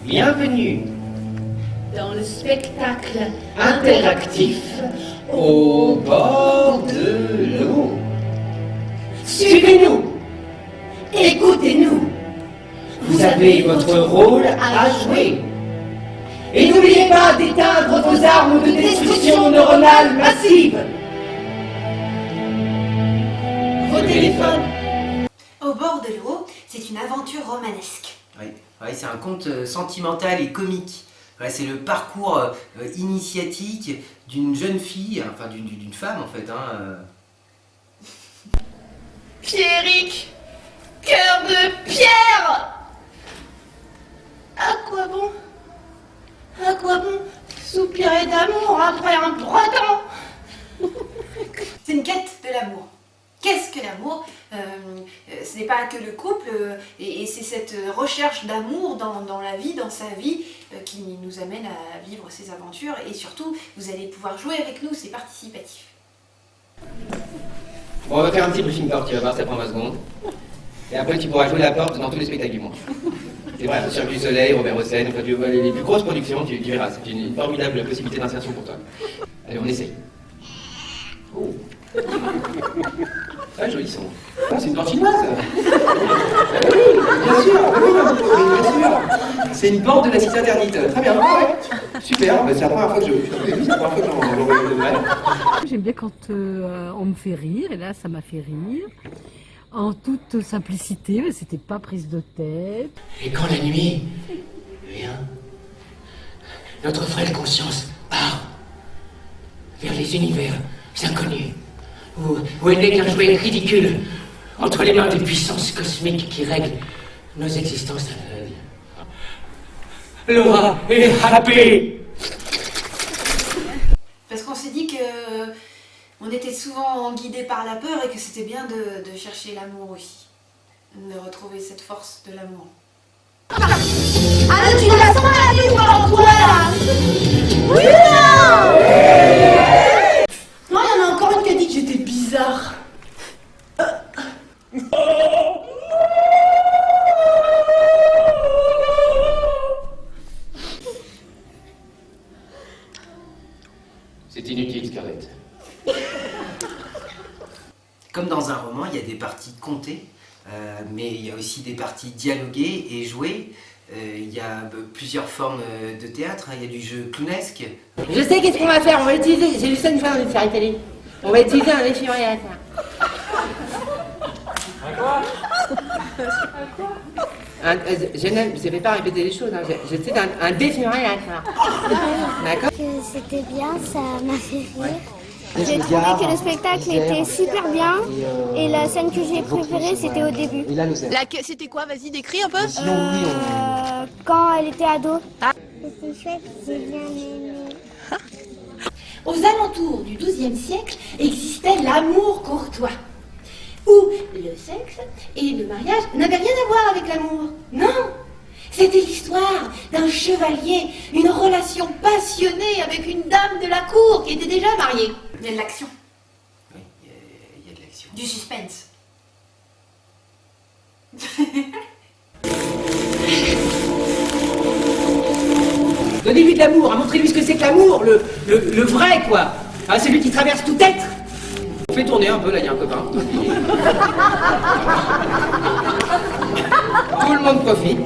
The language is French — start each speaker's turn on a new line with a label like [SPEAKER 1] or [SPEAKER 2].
[SPEAKER 1] Bienvenue dans le spectacle interactif au bord de l'eau. Suivez-nous, écoutez-nous. Vous avez votre rôle à jouer. Et n'oubliez pas d'éteindre vos armes de destruction neuronale massive. Vos téléphones.
[SPEAKER 2] Au bord de l'eau, c'est une aventure romanesque.
[SPEAKER 3] Oui, c'est un conte sentimental et comique. Ouais, c'est le parcours initiatique d'une jeune fille, enfin d'une femme en fait.
[SPEAKER 1] Pierrick, cœur de pierre. À quoi bon? À quoi bon soupirer d'amour après un breton?
[SPEAKER 2] C'est une quête de l'amour. Qu'est-ce que l'amour? Ce n'est pas que le couple, et c'est cette recherche d'amour dans la vie, dans sa vie, qui nous amène à vivre ces aventures. Et surtout, vous allez pouvoir jouer avec nous, c'est participatif.
[SPEAKER 4] Bon, on va faire un petit briefing porte, tu vas voir, ça prend 20 secondes. Et après, tu pourras jouer la porte dans tous les spectacles du monde. C'est vrai, le Cirque du Soleil, Robert Hossein, enfin, tu vois, les plus grosses productions, tu verras, c'est une formidable possibilité d'insertion pour toi. Allez, on essaye. Oh. Ah, joli son. Ah, c'est une porte chinoise. Ah oui, bien sûr, bien sûr. C'est une porte de la cité interdite. Très bien, ouais. Super, bah, c'est la première fois que c'est la première fois que j'en vois le mal.
[SPEAKER 5] J'aime bien quand on me fait rire, et là ça m'a fait rire. En toute simplicité, mais c'était pas prise de tête.
[SPEAKER 1] Et quand la nuit vient, notre frêle conscience part vers les univers inconnus, où elle n'est qu'un jouet ridicule entre les mains des puissances cosmiques qui règlent nos existences aveugles. Laura est happy.
[SPEAKER 2] Parce qu'on s'est dit que on était souvent guidés par la peur et que c'était bien de chercher l'amour aussi. De retrouver cette force de l'amour.
[SPEAKER 6] Alors tu la sens aller ou alors toi là? Oui non.
[SPEAKER 1] Non, il y en a encore une qui a dit que j'étais bizarre.
[SPEAKER 4] C'est inutile, Scarlett.
[SPEAKER 3] Comme dans un roman, il y a des parties contées, mais il y a aussi des parties dialoguées et jouées. Il y a plusieurs formes de théâtre, il y a du jeu clownesque.
[SPEAKER 7] Je sais qu'est-ce qu'on va faire, on va utiliser, j'ai vu ça une fois dans une série télé. On va utiliser un défibrillateur. Je ne vais pas répéter les choses, hein. J'étais un défibrillateur. D'accord?
[SPEAKER 6] C'était bien, ça m'a fait rire. J'ai trouvé que le spectacle était super bien et la scène que j'ai préférée c'était au début.
[SPEAKER 8] C'était quoi? Vas-y, décris un peu.
[SPEAKER 6] Quand elle était ado. C'était chouette, j'ai bien aimé.
[SPEAKER 1] Aux alentours du XIIe siècle existait l'amour courtois, où le sexe et le mariage n'avaient rien à voir avec l'amour. Non, c'était l'histoire d'un chevalier, une relation passionnée avec une dame de la cour qui était déjà mariée.
[SPEAKER 2] Il y a de l'action,
[SPEAKER 3] Oui, il y a de l'action.
[SPEAKER 2] du suspense.
[SPEAKER 1] Donnez-lui de l'amour, montrez-lui ce que c'est que l'amour, le vrai quoi. Ah, celui qui traverse tout être.
[SPEAKER 4] On fait tourner un peu, là, il y a un copain. Tout le monde profite.